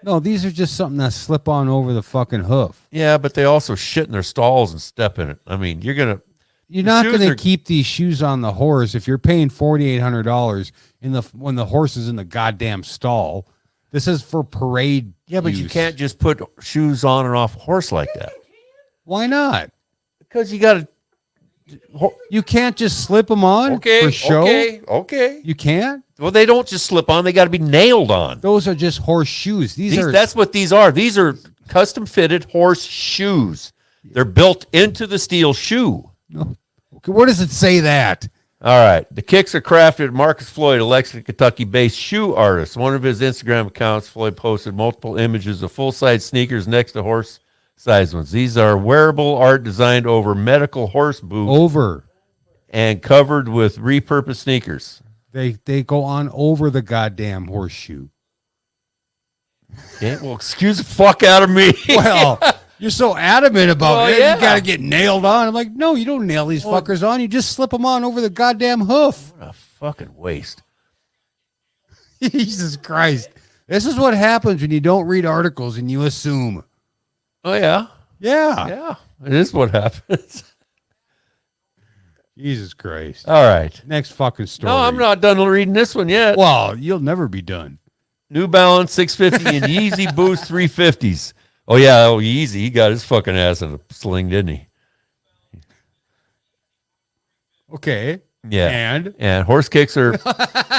No, these are just something that slip on over the fucking hoof. Yeah, but they also shit in their stalls and step in it. I mean, you're You're The not shoes going to are- keep these shoes on the horse if you're paying $4,800 when the horse is in the goddamn stall. This is for parade. but you use. can't just put shoes on and off a horse like that Why not? because you got to. You can't just slip them on Okay, for show. okay. You can't. Well, they don't just slip on; they got to be nailed on. Those are just horse shoes. That's what these are. These are custom fitted horse shoes. They're built into the steel shoe. No. Okay, where does it say that? All right. The kicks are crafted at Marcus Floyd, a Lexington, Kentucky-based shoe artist. One of his Instagram accounts, Floyd posted multiple images of full-size sneakers next to horse-sized ones. These are wearable art designed over medical horse boots Over. and covered with repurposed sneakers. They go on over the goddamn horseshoe. Okay, well, excuse the fuck out of me. Well, you're so adamant about Well, it. yeah. You got to get nailed on. I'm like, no, you don't nail these fuckers on. You just slip them on over the goddamn hoof. What a fucking waste. Jesus Christ. This is what happens when you don't read articles and you assume. Oh, yeah. Yeah. Yeah. It is what happens. Jesus Christ. All right. Next fucking story. No, I'm not done reading this one yet. Well, you'll never be done. New Balance 650 and Yeezy Boost 350s. Oh, yeah. Oh, Yeezy. He got his fucking ass in a sling, didn't he? Okay. Yeah. And And horse kicks are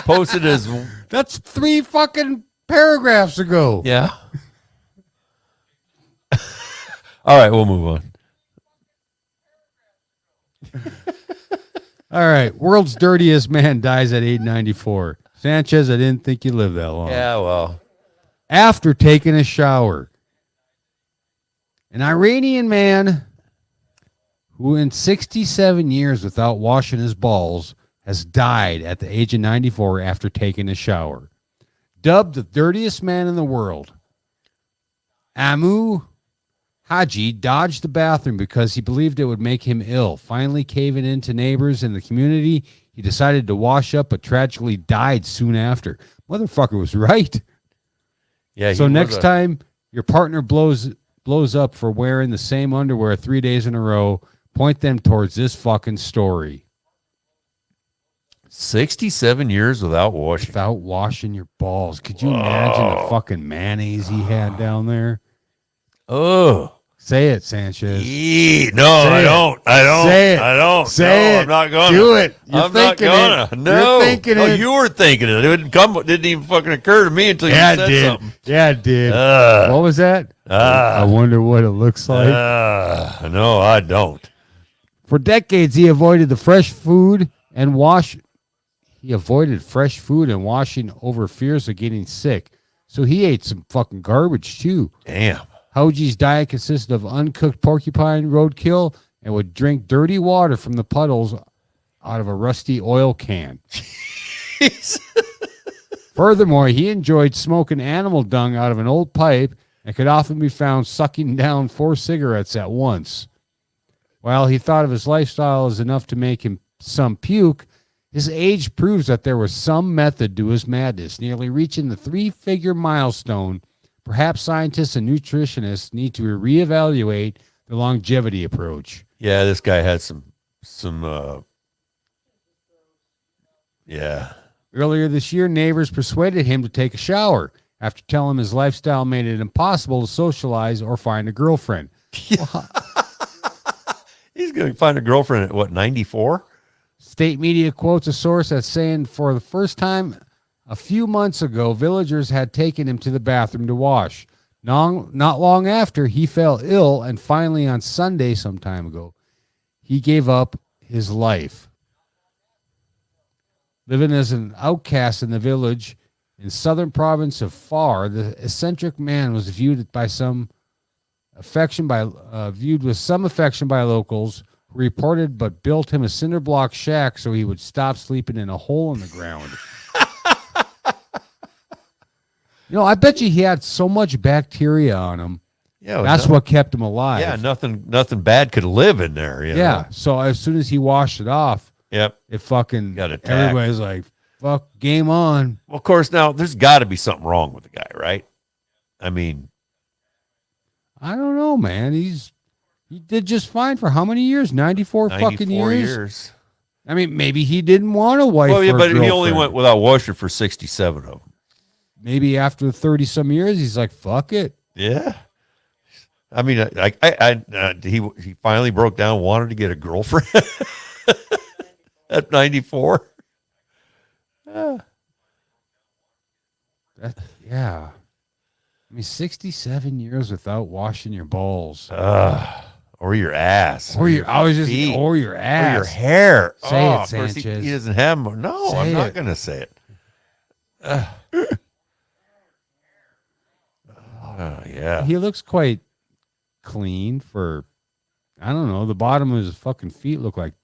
posted as, that's 3 fucking paragraphs ago. yeah. All right. We'll move on. All right. World's dirtiest man dies at age 94. Sanchez, I didn't think you lived that long. Yeah, well. after taking a shower. An Iranian man who in 67 years without washing his balls has died at the age of 94 after taking a shower. Dubbed the dirtiest man in the world, Amu Haji dodged the bathroom because he believed it would make him ill. Finally caving in to neighbors in the community, he decided to wash up, but tragically died soon after. Motherfucker was right. Yeah. So next time your partner blows up for wearing the same underwear 3 days in a row, point them towards this fucking story. 67 years without washing. Without washing your balls. Could you imagine the fucking mayonnaise he had down there? Oh. Say it, Sanchez. No, I don't. I don't. Say it. I don't. Say no, it. I'm not gonna. Do it. You're I'm not thinking gonna. it. No. You're thinking no, it. you were thinking it. It didn't even fucking occur to me until you Yeah, said it did. something. Yeah, it did. What was that? I wonder what it looks like. No, I don't. For decades, he avoided fresh food and washing over fears of getting sick. So he ate some fucking garbage too. Damn. Hoji's diet consisted of uncooked porcupine roadkill and would drink dirty water from the puddles out of a rusty oil can. Furthermore, he enjoyed smoking animal dung out of an old pipe and could often be found sucking down 4 cigarettes at once. While he thought of his lifestyle as enough to make him some puke, his age proves that there was some method to his madness. Nearly reaching the 3-figure milestone, perhaps scientists and nutritionists need to reevaluate the longevity approach. Yeah, this guy had some yeah. Earlier this year, neighbors persuaded him to take a shower after telling him his lifestyle made it impossible to socialize or find a girlfriend. He's going to find a girlfriend at, what, 94? State media quotes a source as saying for the first time a few months ago, villagers had taken him to the bathroom to wash. Not long after, he fell ill, and finally on Sunday some time ago, he gave up his life. Living as an outcast in the village in southern province of Far, the eccentric man was viewed with some affection by locals who reported but built him a cinder block shack so he would stop sleeping in a hole in the ground. I bet you he had so much bacteria on him. Yeah, That's what kept him alive. Yeah, nothing bad could live in there. You know? So as soon as he washed it off, Yep. it fucking Got attacked. everybody's like, fuck, game on. Well, of course, now there's got to be something wrong with the guy, right? I mean, I don't know, man. He did just fine for how many years? 94 fucking 94 years? years. I mean, maybe he didn't want a wife. Well, yeah, or a but he only girlfriend. went without washing for 67 of them. Maybe after 30 some years, he's like, fuck it. Yeah. I mean, he finally broke down, wanted to get a girlfriend at 94. Yeah. I mean, 67 years without washing your balls. Or your ass. Or your ass. or your Ass. hair. Say it, of course Sanchez. he doesn't have more. No, Say I'm not it. going to say it. Yeah. He looks quite clean for, I don't know, the bottom of his fucking feet look like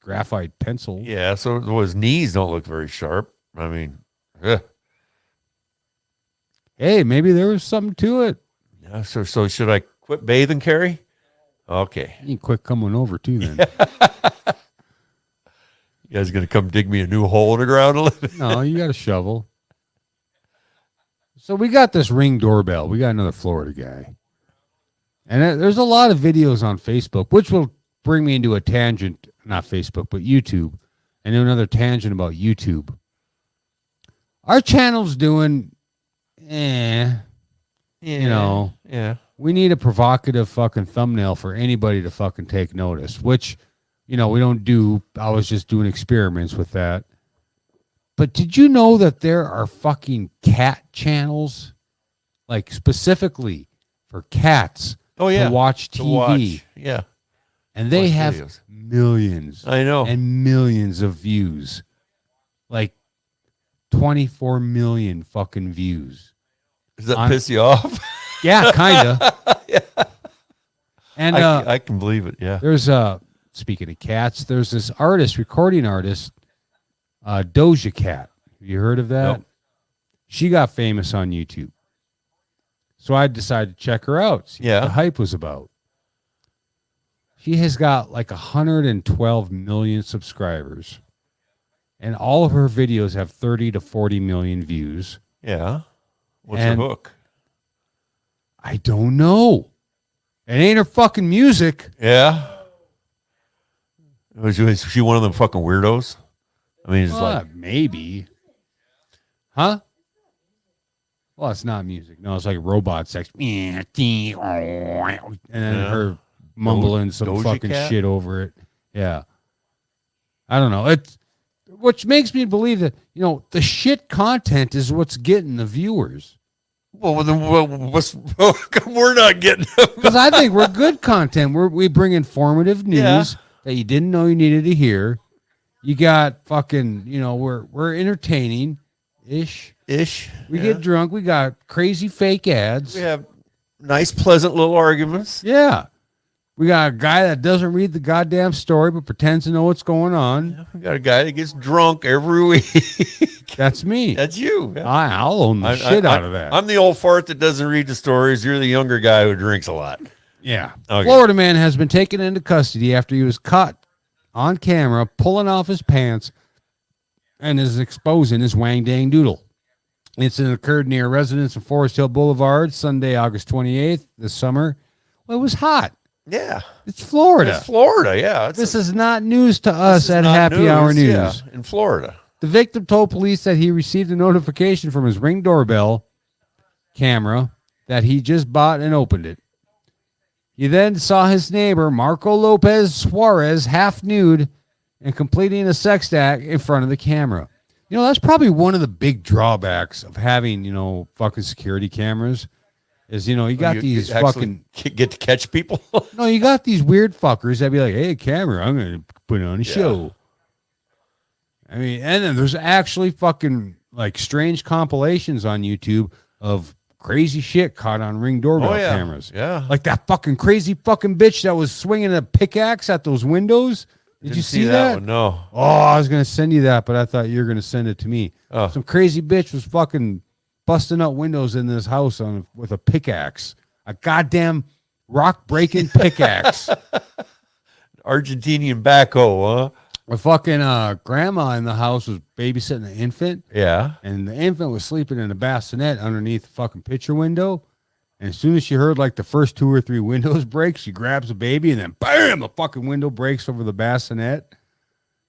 graphite pencil. Yeah, so his knees don't look very sharp. I mean, Hey, maybe there was something to it. yeah, so should I quit bathing, Carrie? Okay. You can quit coming over too then. You guys going to come dig me a new hole in the ground to live in? No, you got a shovel. So we got this Ring doorbell. We got another Florida guy. And there's a lot of videos on Facebook, which will bring me into a tangent, not Facebook, but YouTube, and then another tangent about YouTube. Our channel's doing, Yeah. we need a provocative fucking thumbnail for anybody to fucking take notice, which, we don't do. I was just doing experiments with that. But did you know that there are fucking cat channels, like specifically for cats Oh, yeah. to watch To TV? watch. Yeah. And they Watch have videos. millions I know. and millions of views. Like 24 million fucking views. Does that On- piss you off? Yeah, kind of. And I can believe it. Yeah. there's speaking of cats, there's this artist, recording artist, Doja Cat. Have you heard of that? Nope. She got famous on YouTube. So I decided to check her out, see Yeah. what the hype was about. She has got like 112 million subscribers. And all of her videos have 30 to 40 million views. Yeah. What's And- her hook? I don't know. It ain't her fucking music. Yeah. Was she one of them fucking weirdos? I mean, it's like, Maybe. Huh? Well, it's not music. No, it's like robot sex. And then Yeah. her mumbling some Doja fucking Cat? shit over it. Yeah. I don't know. It's which makes me believe that, the shit content is what's getting the viewers. well, then we're not getting Because I think we're good content. We bring informative news Yeah. that you didn't know you needed to hear. You got fucking, we're entertaining ish. We Yeah. get drunk. We got crazy fake ads. We have nice, pleasant little arguments. Yeah. We got a guy that doesn't read the goddamn story but pretends to know what's going on. We got a guy that gets drunk every week. That's me. That's you. Yeah. I'll own the shit out of that. I'm the old fart that doesn't read the stories. You're the younger guy who drinks a lot. Yeah. Okay. Florida man has been taken into custody after he was caught on camera pulling off his pants and is exposing his wang dang doodle. Incident occurred near a residence in Forest Hill Boulevard Sunday, August 28th this summer. Well, it was hot. Yeah. It's Florida. It's Florida. Yeah. It's This is not news to us this is at not Happy Hour News. Yeah, in Florida. The victim told police that he received a notification from his Ring doorbell camera that he just bought and opened it. He then saw his neighbor, Marco Lopez Suarez, half nude and completing a sex act in front of the camera. That's probably one of the big drawbacks of having, fucking security cameras is, you got these actually fucking, get to catch people. no, you got these weird fuckers that be like, hey, camera, I'm going to put on a show. I mean, and then there's actually fucking like strange compilations on YouTube of crazy shit caught on Ring doorbell cameras. Yeah. Like that fucking crazy fucking bitch that was swinging a pickaxe at those windows. Did you Didn't see that? one? No. Oh, I was going to send you that, but I thought you were going to send it to me. Oh. Some crazy bitch was fucking busting up windows in this house with a pickaxe. A goddamn rock breaking pickaxe. Argentinian backhoe, huh? A fucking grandma in the house was babysitting an infant, Yeah. and the infant was sleeping in a bassinet underneath the fucking picture window. And as soon as she heard like the first 2 or 3 windows break, she grabs the baby and then bam, the fucking window breaks over the bassinet.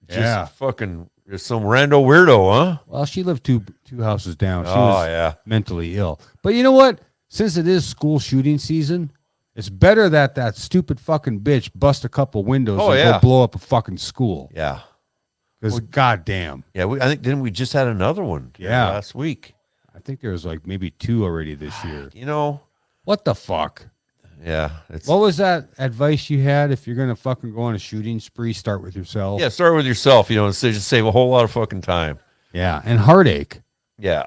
Just fucking just some rando weirdo, huh? Well, she lived two houses down. She Oh, was yeah. mentally ill. But you know what? Since it is school shooting season, it's better that stupid fucking bitch bust a couple windows Oh, and yeah. go blow up a fucking school. Yeah. Because goddamn, Yeah. I think didn't we just had another one Yeah. last week? I think there was like maybe 2 already this year. You know, What the fuck? yeah. It's What was that advice you had? If you're gonna fucking go on a shooting spree, start with yourself. yeah, start with yourself, and just save a whole lot of fucking time. Yeah, and heartache. Yeah.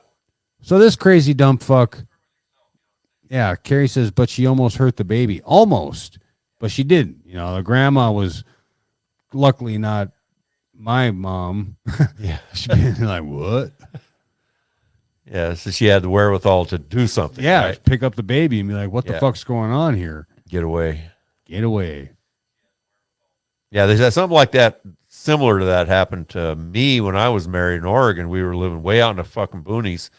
So this crazy dumb fuck. Yeah, Carrie says, but she almost hurt the baby. Almost, but she didn't. The grandma was luckily not my mom. Yeah. She'd been like, what? Yeah. So she had the wherewithal to do something. Yeah, right? pick up the baby and be like, what the Yeah. fuck's going on here? Get away. Get away. Yeah, there's something like that, similar to that, happened to me when I was married in Oregon. We were living way out in the fucking boonies.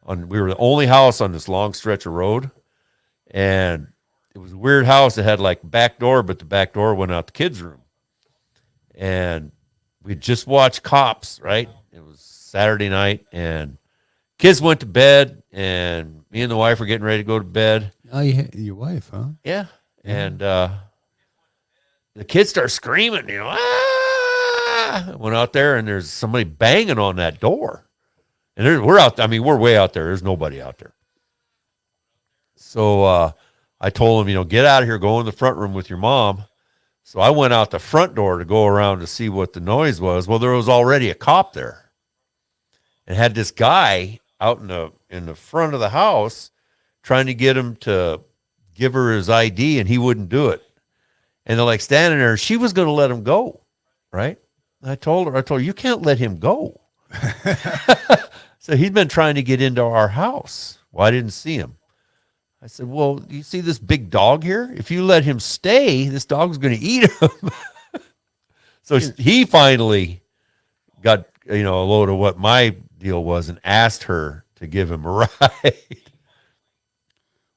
We were the only house on this long stretch of road, and it was a weird house. It had like back door, but the back door went out the kids' room. And we just watched Cops. Right? It was Saturday night, and kids went to bed, and me and the wife were getting ready to go to bed. Oh, your wife, huh? Yeah. And the kids start screaming, ah! Went out there and there's somebody banging on that door. And we're way out there. There's nobody out there. So I told him, get out of here, go in the front room with your mom. So I went out the front door to go around to see what the noise was. Well, there was already a cop there. And had this guy out in the front of the house, trying to get him to give her his ID, and he wouldn't do it. And they're like standing there. She was going to let him go, right? I told her, you can't let him go. So he'd been trying to get into our house. Well, I didn't see him. I said, well, you see this big dog here? If you let him stay, this dog's going to eat him. So he finally got, a load of what my deal was and asked her to give him a ride.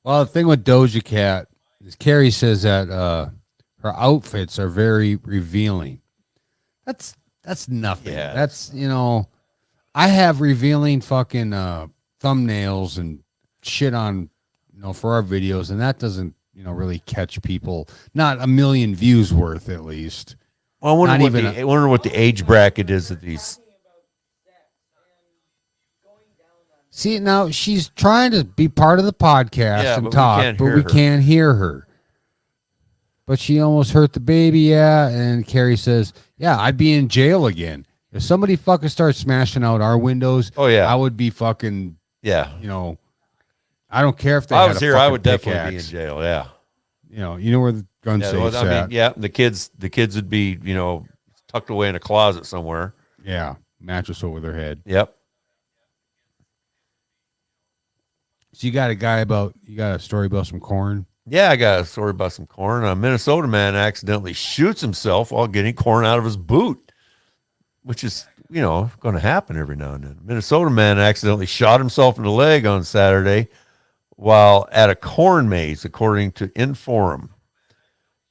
Well, the thing with Doja Cat is Carrie says that her outfits are very revealing. That's nothing. Yeah. That's, I have revealing fucking thumbnails and shit on, for our videos, and that doesn't, really catch people. Not a million views worth, at least. Well, I wonder what the age bracket is of these. See, now she's trying to be part of the podcast and talk, but we can't hear her. But she almost hurt the baby, yeah. And Carrie says, yeah, I'd be in jail again. If somebody fucking starts smashing out our windows, I would be fucking, I don't care if they I had was a here, I would pickaxe. definitely be in jail, yeah. You know where the gun safe's at. The kids would be, tucked away in a closet somewhere. Yeah, mattress over their head. Yep. So you got a story about some corn? Yeah, I got a story about some corn. A Minnesota man accidentally shoots himself while getting corn out of his boot, which is, going to happen every now and then. A Minnesota man accidentally shot himself in the leg on Saturday while at a corn maze, according to Inforum.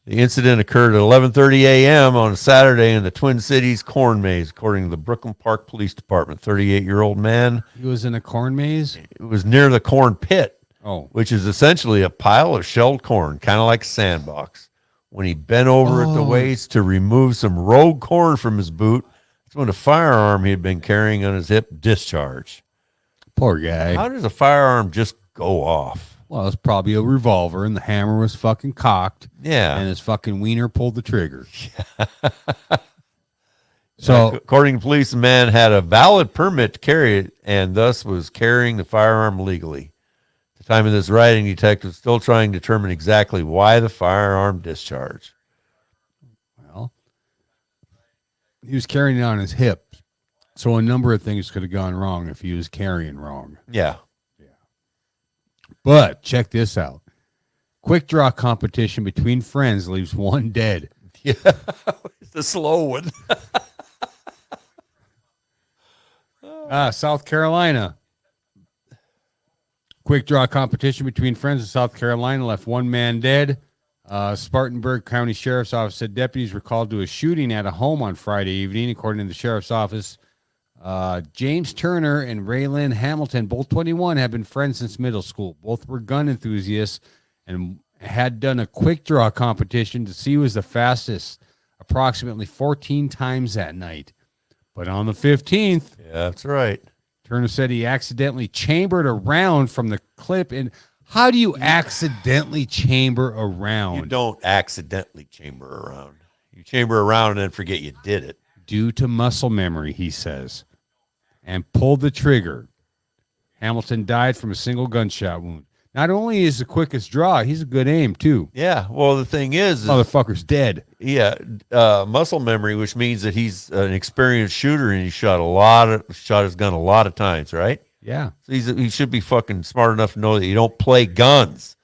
The incident occurred at 11:30 a.m. on a Saturday in the Twin Cities corn maze, according to the Brooklyn Park Police Department. 38-year-old man. He was in a corn maze? It was near the corn pit, which is essentially a pile of shelled corn, kind of like a sandbox. When he bent over at the waist to remove some rogue corn from his boot, that's when a firearm he had been carrying on his hip discharged. Poor guy. How does a firearm just go off? Well, it's probably a revolver, and the hammer was fucking cocked. Yeah. And his fucking wiener pulled the trigger. So, according to police, the man had a valid permit to carry it and thus was carrying the firearm legally. At the time of this writing, detectives still trying to determine exactly why the firearm discharged. Well, he was carrying it on his hip. So a number of things could have gone wrong if he was carrying wrong. Yeah. But check this out. Quick draw competition between friends leaves one dead. Yeah, it's the slow one. South Carolina. Quick draw competition between friends in South Carolina left one man dead. Spartanburg County Sheriff's Office said deputies were called to a shooting at a home on Friday evening, according to the sheriff's office. James Turner and Raylan Hamilton, both 21, have been friends since middle school. Both were gun enthusiasts and had done a quick draw competition to see who was the fastest, approximately 14 times that night. But on the 15th, yeah, that's right, Turner said he accidentally chambered a round from the clip. And how do you accidentally chamber a round? You don't accidentally chamber a round. You chamber a round and then forget you did it. Due to muscle memory, he says, and pulled the trigger. Hamilton died from a single gunshot wound. Not only is the quickest draw, he's a good aim, too. Yeah, well, the thing is motherfucker's dead. Yeah, muscle memory, which means that he's an experienced shooter and he shot his gun a lot of times, right? Yeah. So he should be fucking smart enough to know that you don't play guns.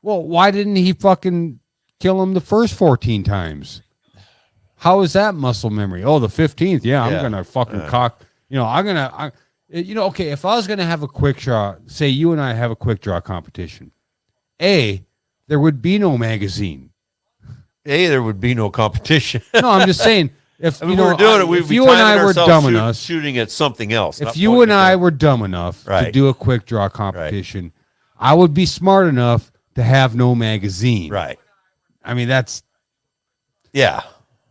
Well, why didn't he fucking kill him the first 14 times? How is that muscle memory? Oh, the 15th. Yeah, I'm going to fucking cock. Okay, if I was going to have a quick draw, say you and I have a quick draw competition, there would be no magazine. There would be no competition. No, I'm just saying, if we were doing it, if you and I were dumb enough, shooting at something else. If you and I were dumb enough to do a quick draw competition, I would be smart enough to have no magazine. Right. I mean, that's... Yeah.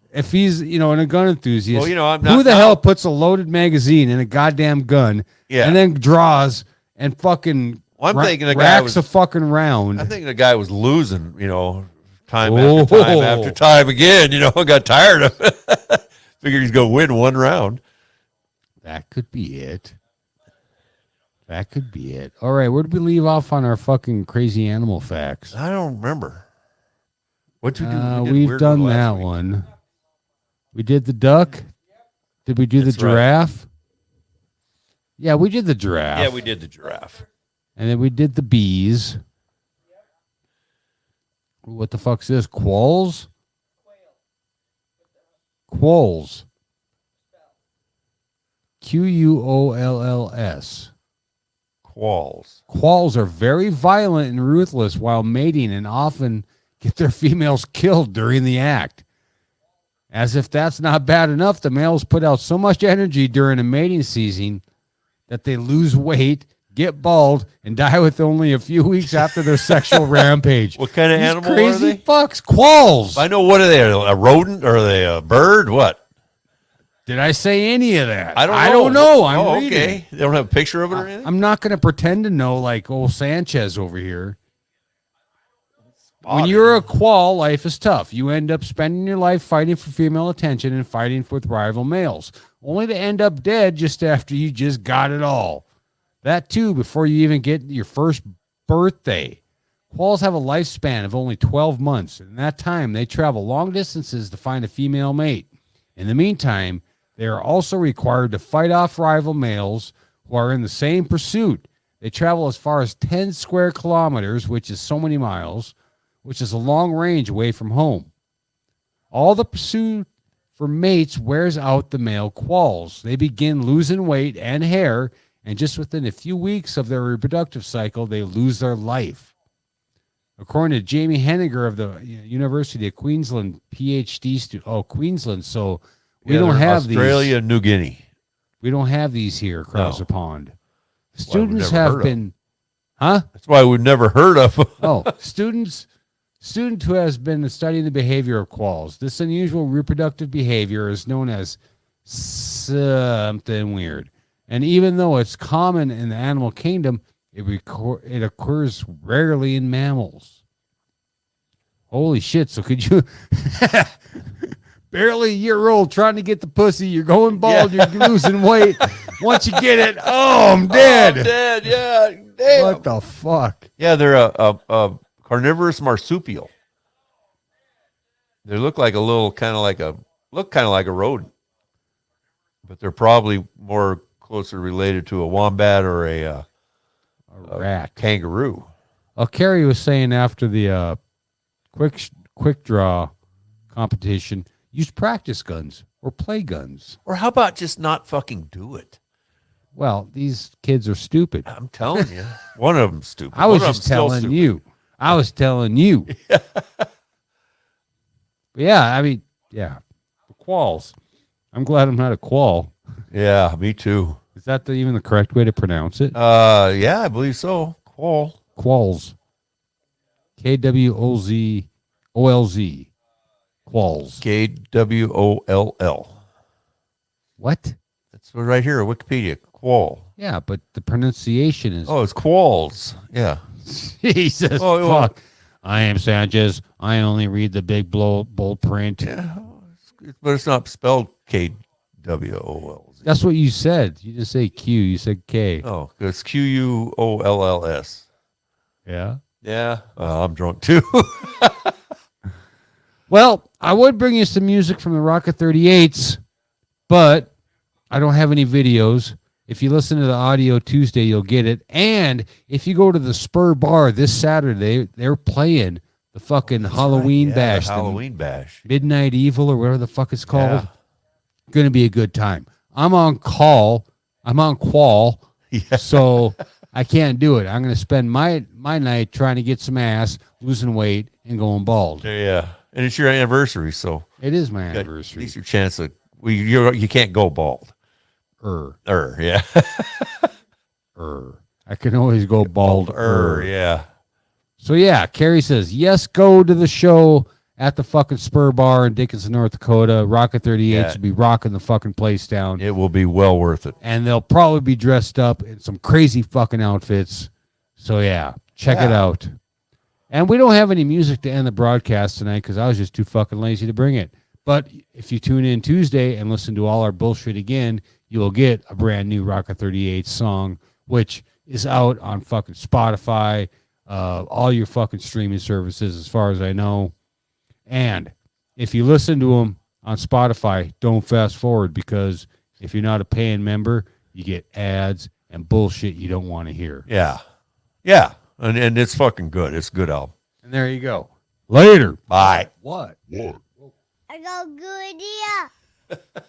If he's, a gun enthusiast, well, who the hell puts a loaded magazine in a goddamn gun and then draws and fucking thinking the racks guy was a fucking round? I think the guy was losing, time after time after time again, got tired of it. Figured he's going to win one round. That could be it. That could be it. All right, where did we leave off on our fucking crazy animal facts? I don't remember. What'd you do? We did We've weird done one that last week. one. We did the duck. Did we do That's the right. giraffe? Yeah, we did the giraffe. Yeah, we did the giraffe. And then we did the bees. What the fuck's this? Quolls? Quolls. Quolls. Qualls. Quolls are very violent and ruthless while mating and often get their females killed during the act. As if that's not bad enough, the males put out so much energy during a mating season that they lose weight, get bald, and die with only a few weeks after their sexual rampage. What kind of These animal are crazy they? fucks, quolls. I know. What are they? A rodent? Or are they a bird? What? Did I say any of that? I don't know. I don't know. I'm reading. okay. They don't have a picture of it or anything? I'm not going to pretend to know like old Sanchez over here. When you're a qual, life is tough. You end up spending your life fighting for female attention and fighting with rival males, only to end up dead just after you just got it all. That too, before you even get your first birthday. Qualls have a lifespan of only 12 months. In that time, they travel long distances to find a female mate. In the meantime, they are also required to fight off rival males who are in the same pursuit. They travel as far as 10 square kilometers, which is so many miles, which is a long range away from home. All the pursuit for mates wears out the male qualls. They begin losing weight and hair, and just within a few weeks of their reproductive cycle, they lose their life. According to Jamie Henniger of the University of Queensland, PhD student. Oh, Queensland. So we Yeah, don't they're have these. Australia, New Guinea. We don't have these here across No. the pond. That's why we've Students never heard have of been, huh? That's why we've never heard of them. Oh, student who has been studying the behavior of qualls. This unusual reproductive behavior is known as something weird. And even though it's common in the animal kingdom, it occurs rarely in mammals. Holy shit. So could you barely a year old trying to get the pussy, you're going bald, you're losing weight. Once you get it, oh, I'm dead. I'm dead, yeah. Damn. What the fuck? Yeah, they're a carnivorous marsupial. They look like a little kind of like a rodent, but they're probably more closer related to a wombat or a Rat. kangaroo. Well, Carrie was saying after the quick draw competition, use practice guns or play guns. Or how about just not fucking do it? Well, these kids are stupid. I'm telling you, one of them's stupid. I was One of just them's still telling stupid. you. I was telling you. But yeah, I mean, yeah, the qualls. I'm glad I'm not a qual. Yeah, me too. Is that even the correct way to pronounce it? Yeah, I believe so. Qual. Qualls. KWOLZ. OLZ. Qualls. KWOLL. What? That's right here, Wikipedia. Qual. Yeah, but the pronunciation is. Oh, it's qualls. Yeah. Jesus Oh, well. fuck. I am Sanchez. I only read the big bold print. Yeah, but it's not spelled KWOLZ. That's what you said. You didn't say Q. You said K. Oh, it's QUOLLS. Yeah. Yeah. I'm drunk too. Well, I would bring you some music from the Rocket 38s, but I don't have any videos. If you listen to the audio Tuesday, you'll get it. And if you go to the Spur Bar this Saturday, they're playing the fucking Halloween Yeah, bash. Halloween bash. The Midnight Evil or whatever the fuck it's called. Yeah. Going to be a good time. I'm on call. I'm on qual. Yeah. So I can't do it. I'm going to spend my night trying to get some ass, losing weight, and going bald. Yeah. And it's your anniversary, so It is my at anniversary. least your chance of you can't go bald. Yeah. I can always go bald. Yeah. So yeah, Carrie says, yes, go to the show at the fucking Spur Bar in Dickinson, North Dakota. Rocket 38 Yeah. will be rocking the fucking place down. It will be well worth it. And they'll probably be dressed up in some crazy fucking outfits. So yeah, check it out. And we don't have any music to end the broadcast tonight because I was just too fucking lazy to bring it. But if you tune in Tuesday and listen to all our bullshit again, you will get a brand new Rocket 38 song, which is out on fucking Spotify, all your fucking streaming services, as far as I know. And if you listen to them on Spotify, don't fast forward, because if you're not a paying member, you get ads and bullshit you don't want to hear. Yeah. Yeah. And it's fucking good. It's a good album. And there you go. Later. Bye. What? I got a good idea.